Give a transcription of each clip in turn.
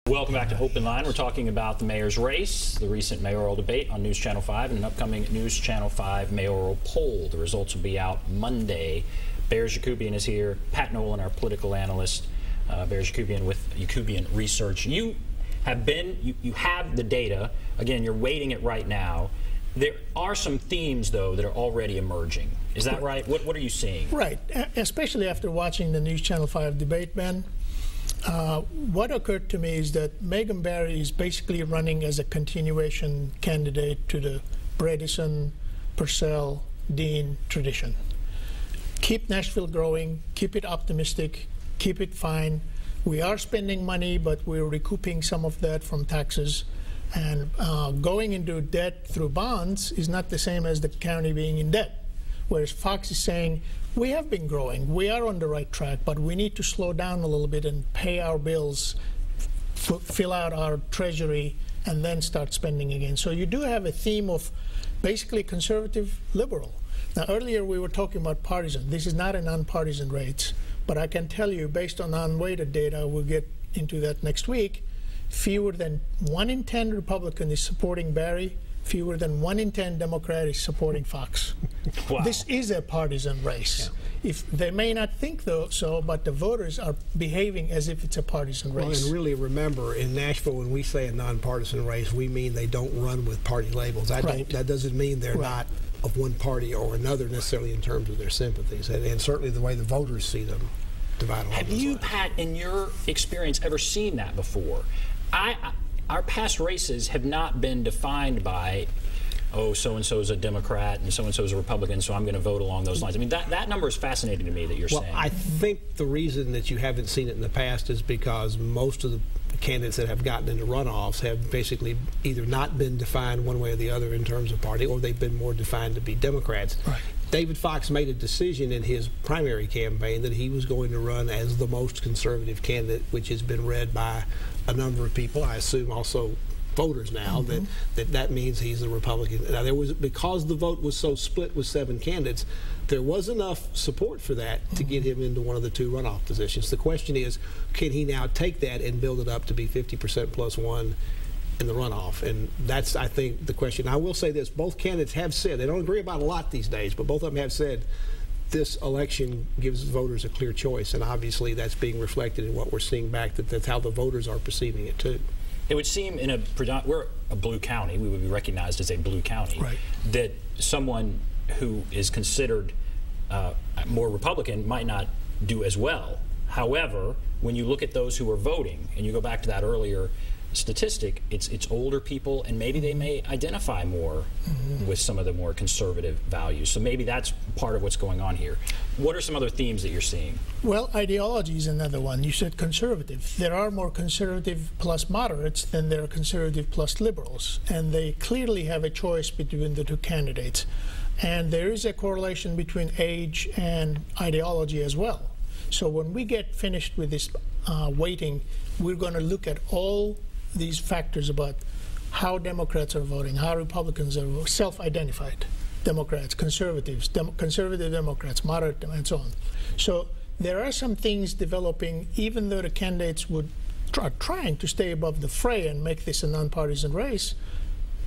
Welcome back to OpenLine. We're talking about the mayor's race, the recent mayoral debate on News Channel 5, and an upcoming News Channel 5 mayoral poll. The results will be out Monday. Berje Yacoubian is here. Pat Nolan, our political analyst. Berje Yacoubian with Yacoubian Research. You have the data. Again, you're weighting it right now. There are some themes, though, that are already emerging. Is that right? What are you seeing? Right, especially after watching the News Channel 5 debate, Ben. What occurred to me is that Megan Barry is basically running as a continuation candidate to the Bredesen, Purcell, Dean tradition. Keep Nashville growing, keep it optimistic, keep it fine. We are spending money, but we're recouping some of that from taxes. And going into debt through bonds is not the same as the county being in debt. Whereas Fox is saying, we have been growing, we are on the right track, but we need to slow down a little bit and pay our bills, fill out our treasury, and then start spending again. So you do have a theme of basically conservative liberal. Now earlier we were talking about partisan. This is not a nonpartisan race, but I can tell you based on unweighted data, we'll get into that next week, fewer than 1 in 10 Republican is supporting Barry, fewer than 1 in 10 Democrat is supporting Fox. Wow. This is a partisan race. Yeah. If they may not think so, but the voters are behaving as if it's a partisan race. Well, and really remember, in Nashville, when we say a nonpartisan race, we mean they don't run with party labels. That doesn't mean they're not of one party or another necessarily in terms of their sympathies, and certainly the way the voters see them divide along Have those you, lines. Pat, in your experience, ever seen that before? Our past races have not been defined by, oh, so-and-so is a Democrat and so-and-so is a Republican, so I'm going to vote along those lines. I mean, that number is fascinating to me that you're saying. Well, I think the reason that you haven't seen it in the past is because most of the candidates that have gotten into runoffs have basically either not been defined one way or the other in terms of party, or they've been more defined to be Democrats. Right. David Fox made a decision in his primary campaign that he was going to run as the most conservative candidate, which has been read by a number of people, I assume also voters now, that means he's a Republican. Now, because the vote was so split with 7 candidates, there was enough support for that to get him into one of the 2 runoff positions. The question is, can he now take that and build it up to be 50% plus 1 in the runoff? And that's, I think, the question. I will say this, both candidates have said, they don't agree about a lot these days, but both of them have said this election gives voters a clear choice, and obviously that's being reflected in what we're seeing back, that's how the voters are perceiving it too. It would seem we're a blue county, we would be recognized as a blue county, right, that someone who is considered more Republican might not do as well. However, when you look at those who are voting, and you go back to that earlier statistic, it's older people, and maybe they may identify more with some of the more conservative values. So maybe that's part of what's going on here. What are some other themes that you're seeing? Well, ideology is another one. You said conservative. There are more conservative plus moderates than there are conservative plus liberals, and they clearly have a choice between the 2 candidates. And there is a correlation between age and ideology as well. So when we get finished with this weighting, we're going to look at all these factors about how Democrats are voting, how Republicans are self-identified, Democrats, conservatives, conservative Democrats, moderate, and so on. So there are some things developing, even though the candidates are trying to stay above the fray and make this a nonpartisan race.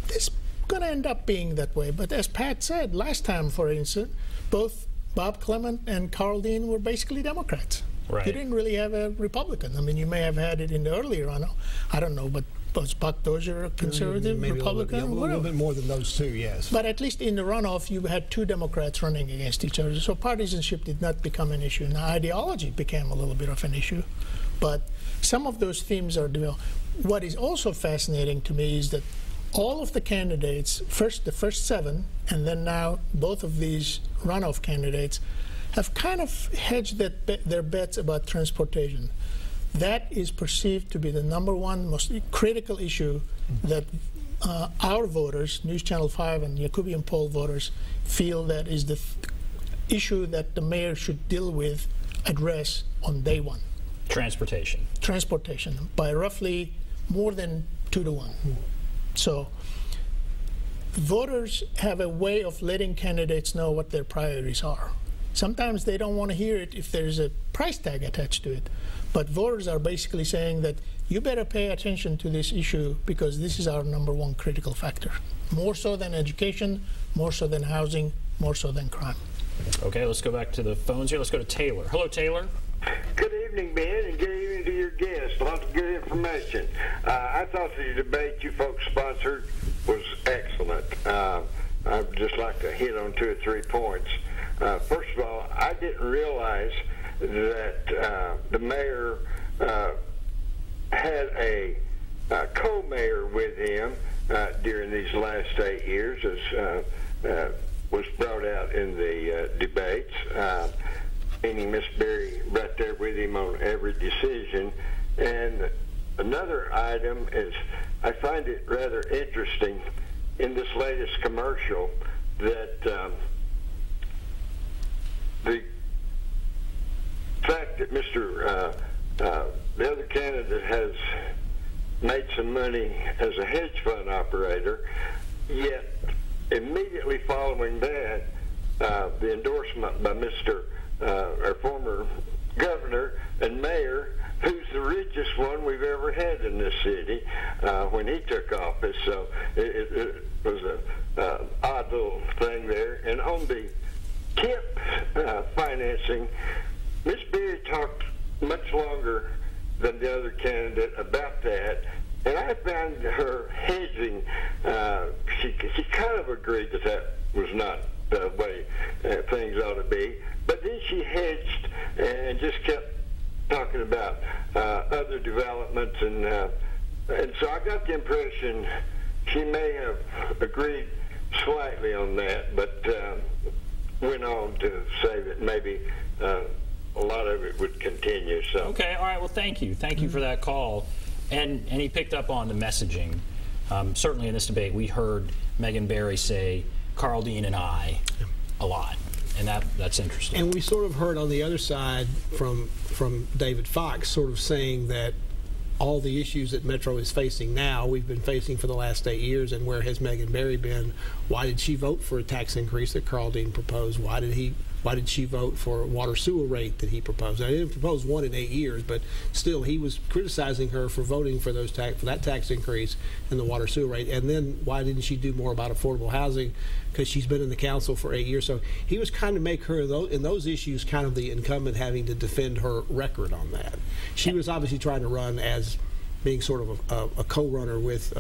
This is going to end up being that way. But as Pat said, last time, for instance, both Bob Clement and Carl Dean were basically Democrats. Right. You didn't really have a Republican. I mean, you may have had it in the earlier on. I don't know, but was Buck Dozier a conservative, maybe Republican? A little bit more than those 2, yes. But at least in the runoff, you had 2 Democrats running against each other. So partisanship did not become an issue. Now, ideology became a little bit of an issue. But some of those themes are developed. What is also fascinating to me is that all of the candidates, the first 7, and then now both of these runoff candidates, have kind of hedged their bets about transportation. That is perceived to be the #1 most critical issue that our voters, News Channel 5 and Yacoubian poll voters, feel that is the issue that the mayor should deal with, address on day 1. Transportation. Transportation, by roughly more than 2 to 1. So voters have a way of letting candidates know what their priorities are. Sometimes they don't want to hear it if there's a price tag attached to it. But voters are basically saying that you better pay attention to this issue because this is our #1 critical factor. More so than education, more so than housing, more so than crime. Okay, let's go back to the phones here. Let's go to Taylor. Hello, Taylor. Good evening, Ben, and good evening to your guests. Lots of good information. I thought the debate you folks sponsored was excellent. I'd just like to hit on 2 or 3 points. First of all, I didn't realize that the mayor had a co-mayor with him during these last 8 years, as was brought out in the debates, meaning Miss Berry right there with him on every decision. And another item is I find it rather interesting in this latest commercial that the fact that the other candidate has made some money as a hedge fund operator, yet immediately following that, the endorsement by our former governor and mayor, who's the richest one we've ever had in this city, when he took office. So it was an odd little thing there. And on the KIP financing, Ms. Berry talked much longer than the other candidate about that, and I found her hedging. She kind of agreed that that was not the way things ought to be, but then she hedged and just kept talking about other developments, and so I got the impression she may have agreed slightly on that, but went on to say that maybe a lot of it would continue. So okay, all right. Well, thank you for that call, and he picked up on the messaging. Certainly in this debate, we heard Megan Berry say Carl Dean and I a lot, and that's interesting. And we sort of heard on the other side from David Fox sort of saying that all the issues that Metro is facing now, we've been facing for the last 8 years, and where has Megan Berry been? Why did she vote for a tax increase that Carl Dean proposed? Why did she vote for a water sewer rate that he proposed? Now, he didn't propose one in 8 years, but still he was criticizing her for voting for that tax increase and the water sewer rate. And then why didn't she do more about affordable housing? Because she's been in the council for 8 years. So he was kind of make her, in those issues, kind of the incumbent, having to defend her record on that. She was obviously trying to run as being sort of a co-runner with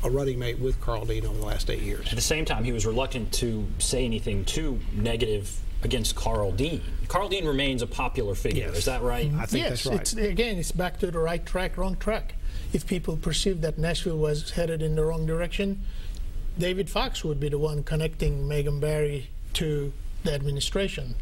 a running mate with Carl Dean over the last 8 years. At the same time, he was reluctant to say anything too negative against Carl Dean. Carl Dean remains a popular figure. Yes. Is that right? I think that's right. Again, it's back to the right track, wrong track. If people perceived that Nashville was headed in the wrong direction, David Fox would be the one connecting Megan Berry to the administration.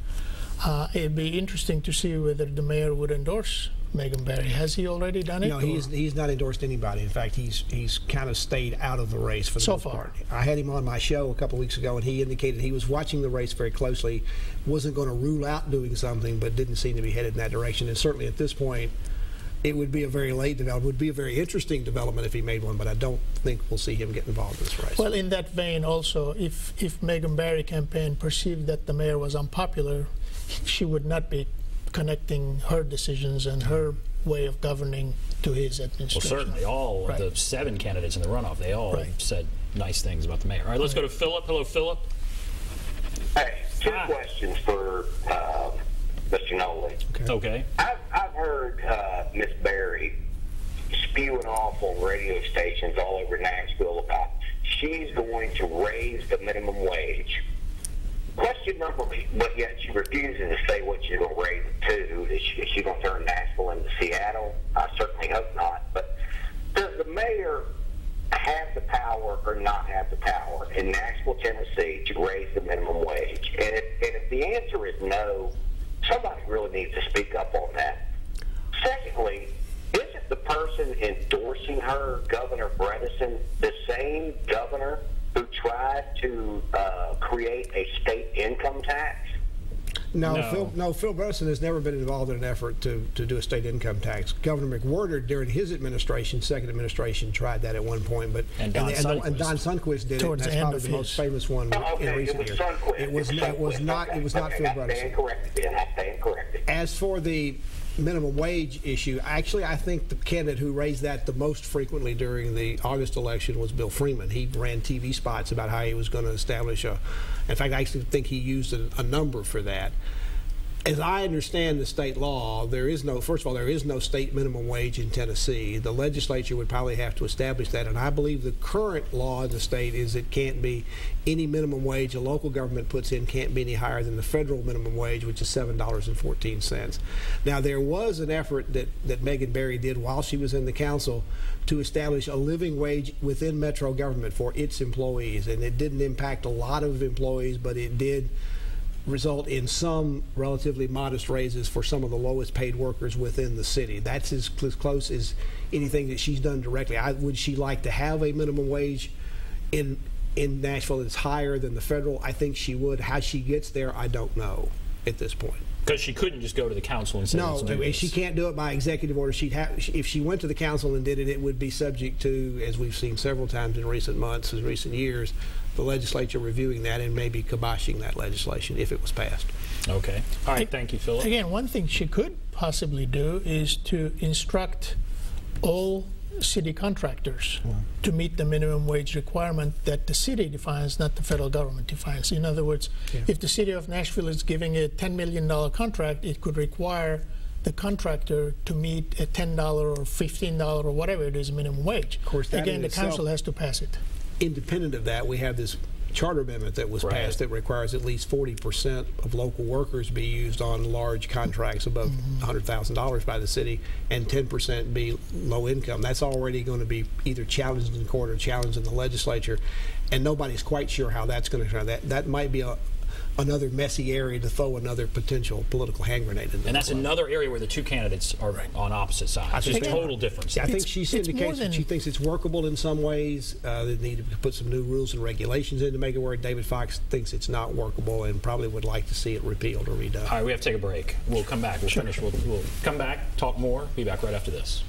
It'd be interesting to see whether the mayor would endorse Megan Berry. Has he already done it? No, he's not endorsed anybody. In fact, he's kind of stayed out of the race for the most part. I had him on my show a couple weeks ago, and he indicated he was watching the race very closely, wasn't going to rule out doing something, but didn't seem to be headed in that direction. And certainly at this point, it would be a very late development. It would be a very interesting development if he made one, but I don't think we'll see him get involved in this race. Well, in that vein also, if Megan Berry campaign perceived that the mayor was unpopular, she would not be connecting her decisions and her way of governing to his administration. Well, certainly all of the 7 candidates in the runoff, they all said nice things about the mayor. All right, let's go to Philip. Hello, Philip. Hey, 2 questions for Mr. Nolan. Okay. I've heard Miss Berry spewing off on radio stations all over Nashville about she's going to raise the minimum wage. Question number, but yet she refuses to say what she's going to raise it to. Is she going to turn Nashville into Seattle? I certainly hope not. But does the mayor have the power or not have the power in Nashville, Tennessee to raise the minimum wage? And if the answer is no, somebody really needs to speak up on that. Secondly, isn't the person endorsing her, Governor Bredesen, the same governor who tried to create a state income tax? No. Phil Bredesen has never been involved in an effort to do a state income tax. Governor McWhorter, during his administration, second administration, tried that at one point, but and Don Sunquist did it. And that's probably the most famous one in recent years. It was not Phil Bredesen. I stand corrected. As for the minimum wage issue, actually, I think the candidate who raised that the most frequently during the August election was Bill Freeman. He ran TV spots about how he was going to establish a, in fact, I actually think he used a number for that. As I understand the state law, there is no, first of all, there is no state minimum wage in Tennessee. The legislature would probably have to establish that, and I believe the current law in the state is it can't be any minimum wage a local government puts in can't be any higher than the federal minimum wage, which is $7.14. Now, there was an effort that Megan Barry did while she was in the council to establish a living wage within metro government for its employees, and it didn't impact a lot of employees, but it did result in some relatively modest raises for some of the lowest paid workers within the city. That's as close as anything that she's done directly. Would she like to have a minimum wage in Nashville that's higher than the federal? I think she would. How she gets there, I don't know at this point. Because she couldn't just go to the council and say, no, let's do this. She can't do it by executive order. She'd have, if she went to the council and did it, it would be subject to, as we've seen several times in recent months, in recent years, the legislature reviewing that and maybe kiboshing that legislation if it was passed. Okay. All right. Thank you, Philip. Again, one thing she could possibly do is to instruct all city contractors to meet the minimum wage requirement that the city defines, not the federal government defines. In other words, if the city of Nashville is giving a $10 million contract, it could require the contractor to meet a $10 or $15 or whatever it is minimum wage. Of course, that again, the council has to pass it. Independent of that, we have this charter amendment that was passed that requires at least 40% of local workers be used on large contracts above $100,000 by the city, and 10% be low income. That's already going to be either challenged in court or challenged in the legislature, and nobody's quite sure how that's going to turn out. That might be another messy area to throw another potential political hand grenade in. And that's another area where the two candidates are on opposite sides. Just total difference. I think she indicates that she thinks it's workable in some ways. They need to put some new rules and regulations in to make it work. David Fox thinks it's not workable and probably would like to see it repealed or redone. All right, we have to take a break. We'll come back. We'll finish. We'll come back, talk more. Be back right after this.